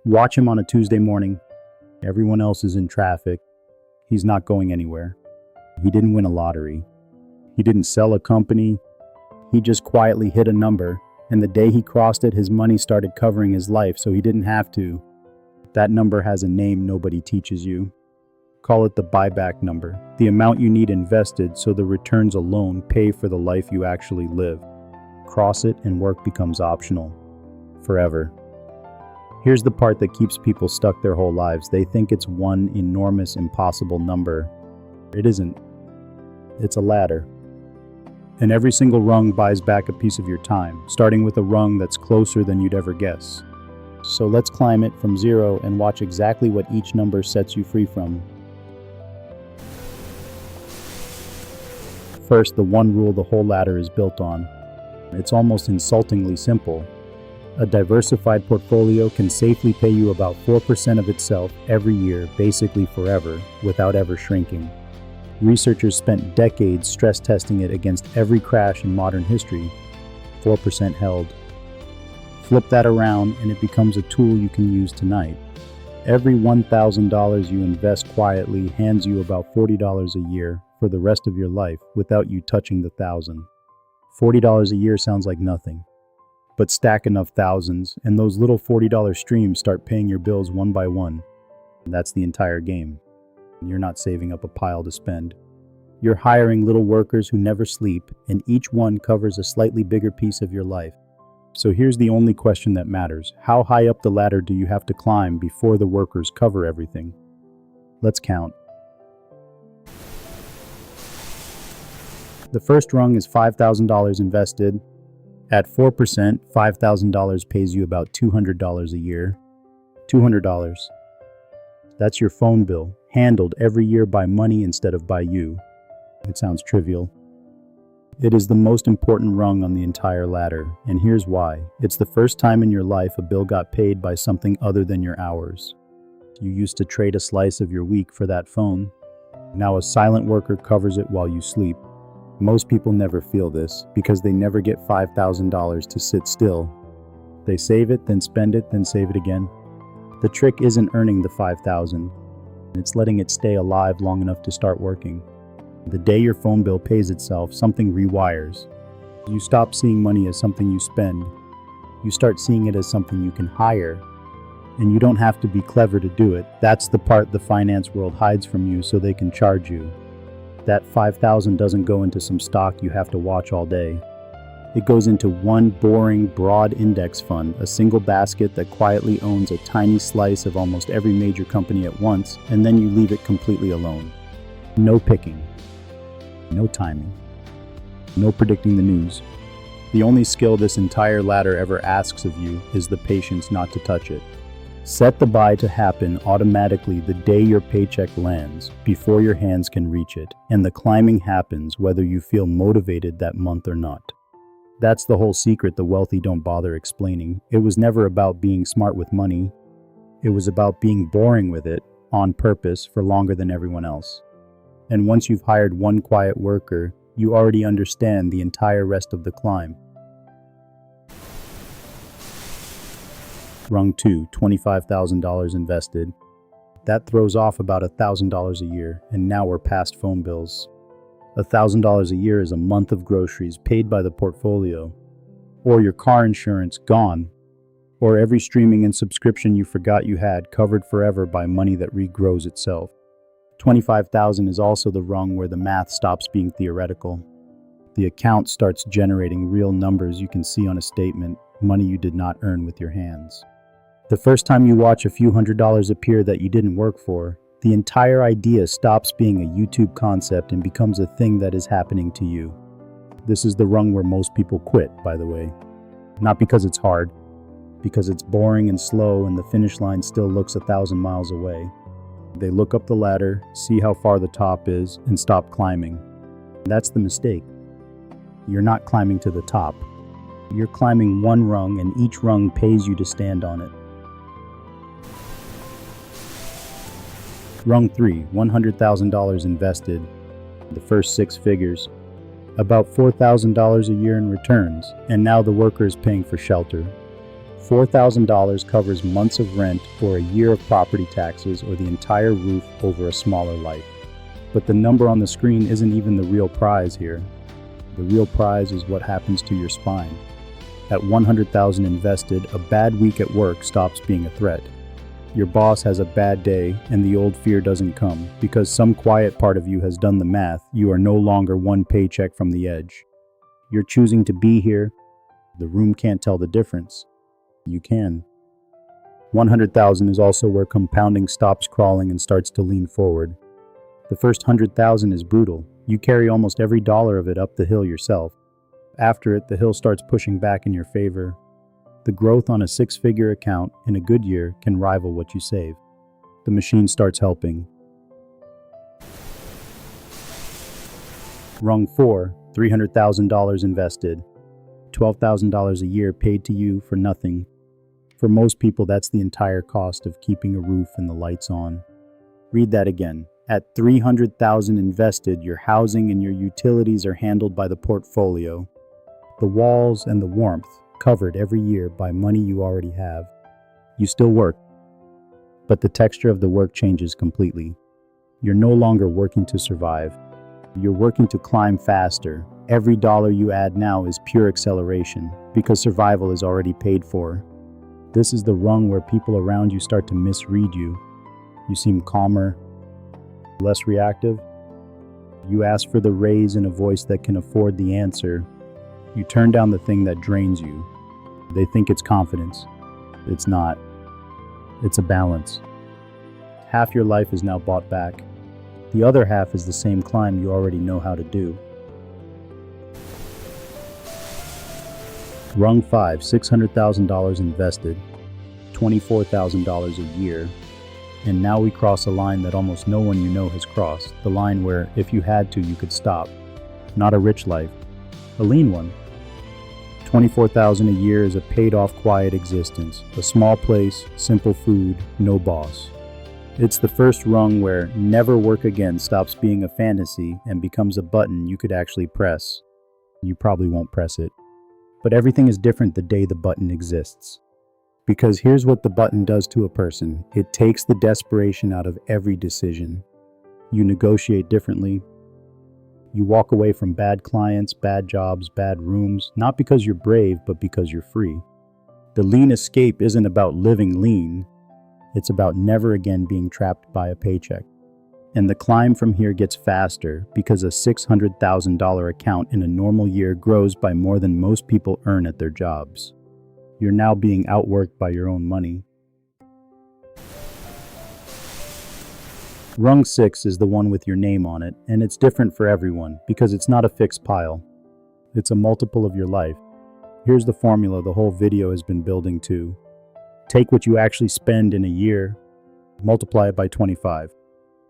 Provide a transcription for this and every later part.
Watch him on a Tuesday morning. Everyone else is in traffic. He's not going anywhere. He didn't win a lottery. He didn't sell a company. He just quietly hit a number, and the day he crossed it, his money started covering his life, so he didn't have to. That number has a name nobody teaches you. Call it the buyback number, the amount you need invested so the returns alone pay for the life you actually live. Cross it and work becomes optional. Forever. Here's the part that keeps people stuck their whole lives. They think it's one enormous, impossible number. It isn't. It's a ladder. And every single rung buys back a piece of your time, starting with a rung that's closer than you'd ever guess. So let's climb it from 0 and watch exactly what each number sets you free from. First, the one rule the whole ladder is built on. It's almost insultingly simple. A diversified portfolio can safely pay you about 4% of itself every year, basically forever, without ever shrinking. Researchers spent decades stress testing it against every crash in modern history. 4% held. Flip that around and it becomes a tool you can use tonight. Every $1,000 you invest quietly hands you about $40 a year for the rest of your life without you touching the $1,000. $40 a year sounds like nothing. But stack enough thousands, and those little $40 streams start paying your bills one by one. And that's the entire game. You're not saving up a pile to spend. You're hiring little workers who never sleep, and each one covers a slightly bigger piece of your life. So here's the only question that matters. How high up the ladder do you have to climb before the workers cover everything? Let's count. The first rung is $5,000 invested. At 4%, $5,000 pays you about $200 a year. $200. That's your phone bill, handled every year by money instead of by you. It sounds trivial. It is the most important rung on the entire ladder, and here's why. It's the first time in your life a bill got paid by something other than your hours. You used to trade a slice of your week for that phone. Now a silent worker covers it while you sleep. Most people never feel this because they never get $5,000 to sit still. They save it, then spend it, then save it again. The trick isn't earning the $5,000. It's letting it stay alive long enough to start working. The day your phone bill pays itself, something rewires. You stop seeing money as something you spend. You start seeing it as something you can hire. And you don't have to be clever to do it. That's the part the finance world hides from you so they can charge you. That $5,000 doesn't go into some stock you have to watch all day. It goes into one boring, broad index fund, a single basket that quietly owns a tiny slice of almost every major company at once, and then you leave it completely alone. No picking. No timing. No predicting the news. The only skill this entire ladder ever asks of you is the patience not to touch it. Set the buy to happen automatically the day your paycheck lands, before your hands can reach it, and the climbing happens whether you feel motivated that month or not. That's the whole secret the wealthy don't bother explaining. It was never about being smart with money. It was about being boring with it, on purpose, for longer than everyone else. And once you've hired one quiet worker, you already understand the entire rest of the climb. Rung 2, $25,000 invested. That throws off about $1,000 a year, and now we're past phone bills. $1,000 a year is a month of groceries paid by the portfolio, or your car insurance gone, or every streaming and subscription you forgot you had covered forever by money that regrows itself. $25,000 is also the rung where the math stops being theoretical. The account starts generating real numbers you can see on a statement, money you did not earn with your hands. The first time you watch a few $100s appear that you didn't work for, the entire idea stops being a YouTube concept and becomes a thing that is happening to you. This is the rung where most people quit, by the way. Not because it's hard, because it's boring and slow and the finish line still looks 1,000 miles away. They look up the ladder, see how far the top is, and stop climbing. That's the mistake. You're not climbing to the top. You're climbing one rung, and each rung pays you to stand on it. Rung 3, $100,000 invested. The first 6 figures. About $4,000 a year in returns, and now the worker is paying for shelter. $4,000 covers months of rent or a year of property taxes or the entire roof over a smaller life. But the number on the screen isn't even the real prize here. The real prize is what happens to your spine. At $100,000 invested, a bad week at work stops being a threat. Your boss has a bad day and the old fear doesn't come because some quiet part of you has done the math. You are no longer one paycheck from the edge. You're choosing to be here. The room can't tell the difference. You can. 100,000 is also where compounding stops crawling and starts to lean forward. The first 100,000 is brutal. You carry almost every dollar of it up the hill yourself. After it, the hill starts pushing back in your favor. The growth on a six-figure account in a good year can rival what you save. The machine starts helping. Rung 4, $300,000 invested. $12,000 a year paid to you for nothing. For most people, that's the entire cost of keeping a roof and the lights on. Read that again. At $300,000 invested, your housing and your utilities are handled by the portfolio. The walls and the warmth covered every year by money you already have. You still work, but the texture of the work changes completely. You're no longer working to survive. You're working to climb faster. Every dollar you add now is pure acceleration because survival is already paid for. This is the rung where people around you start to misread you. You seem calmer, less reactive. You ask for the raise in a voice that can afford the answer. You turn down the thing that drains you. They think it's confidence. It's not. It's a balance. Half your life is now bought back. The other half is the same climb you already know how to do. Rung 5, $600,000 invested, $24,000 a year. And now we cross a line that almost no one you know has crossed. The line where, if you had to, you could stop. Not a rich life, a lean one. $24,000 a year is a paid-off quiet existence. A small place, simple food, no boss. It's the first rung where never work again stops being a fantasy and becomes a button you could actually press. You probably won't press it. But everything is different the day the button exists. Because here's what the button does to a person. It takes the desperation out of every decision. You negotiate differently. You walk away from bad clients, bad jobs, bad rooms, not because you're brave, but because you're free. The lean escape isn't about living lean. It's about never again being trapped by a paycheck. And the climb from here gets faster because a $600,000 account in a normal year grows by more than most people earn at their jobs. You're now being outworked by your own money. Rung 6 is the one with your name on it, and it's different for everyone because it's not a fixed pile. It's a multiple of your life. Here's the formula the whole video has been building to. Take what you actually spend in a year, multiply it by 25.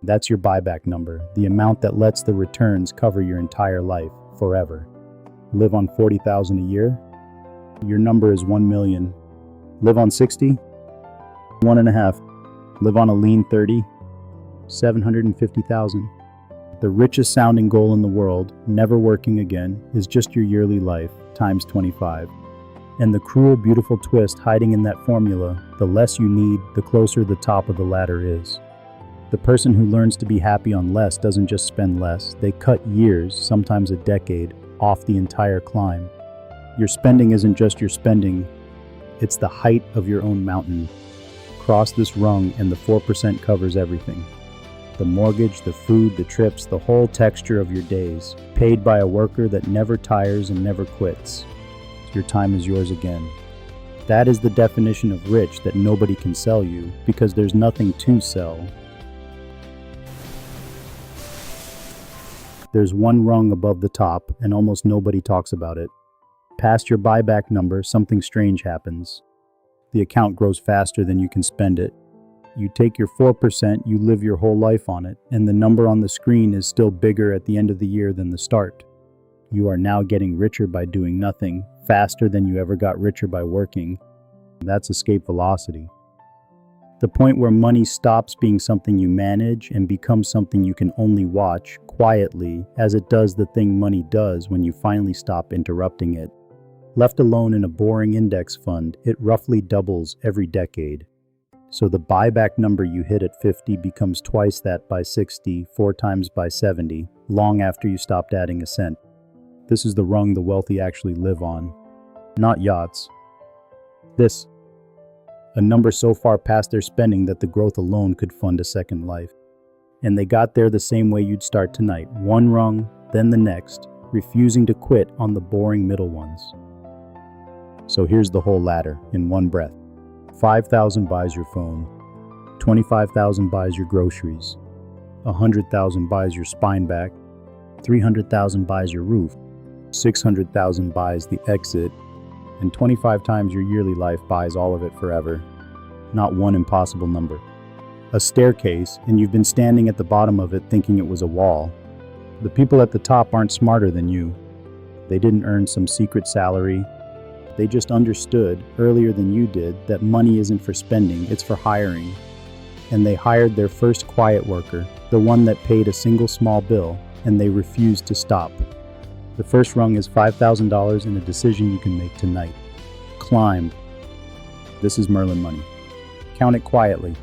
That's your buyback number, the amount that lets the returns cover your entire life, forever. Live on $40,000 a year? Your number is 1 million. Live on 60? 1.5. Live on a lean 30? 750,000. The richest sounding goal in the world, never working again, is just your yearly life, times 25. And the cruel, beautiful twist hiding in that formula, the less you need, the closer the top of the ladder is. The person who learns to be happy on less doesn't just spend less, they cut years, sometimes a decade, off the entire climb. Your spending isn't just your spending, it's the height of your own mountain. Cross this rung and the 4% covers everything. The mortgage, the food, the trips, the whole texture of your days, paid by a worker that never tires and never quits. Your time is yours again. That is the definition of rich that nobody can sell you, because there's nothing to sell. There's one rung above the top, and almost nobody talks about it. Past your buyback number, something strange happens. The account grows faster than you can spend it. You take your 4%, you live your whole life on it, and the number on the screen is still bigger at the end of the year than the start. You are now getting richer by doing nothing, faster than you ever got richer by working. That's escape velocity. The point where money stops being something you manage and becomes something you can only watch, quietly, as it does the thing money does when you finally stop interrupting it. Left alone in a boring index fund, it roughly doubles every decade. So the buyback number you hit at 50 becomes twice that by 60, 4 times by 70, long after you stopped adding a cent. This is the rung the wealthy actually live on, not yachts. This, a number so far past their spending that the growth alone could fund a second life. And they got there the same way you'd start tonight, one rung, then the next, refusing to quit on the boring middle ones. So here's the whole ladder in one breath. 5,000 buys your phone, 25,000 buys your groceries, 100,000 buys your spine back, 300,000 buys your roof, 600,000 buys the exit, and 25 times your yearly life buys all of it forever. Not one impossible number. A staircase, and you've been standing at the bottom of it thinking it was a wall. The people at the top aren't smarter than you. They didn't earn some secret salary. They just understood, earlier than you did, that money isn't for spending, it's for hiring. And they hired their first quiet worker, the one that paid a single small bill, and they refused to stop. The first rung is $5,000 in a decision you can make tonight. Climb. This is Merlin Money. Count it quietly.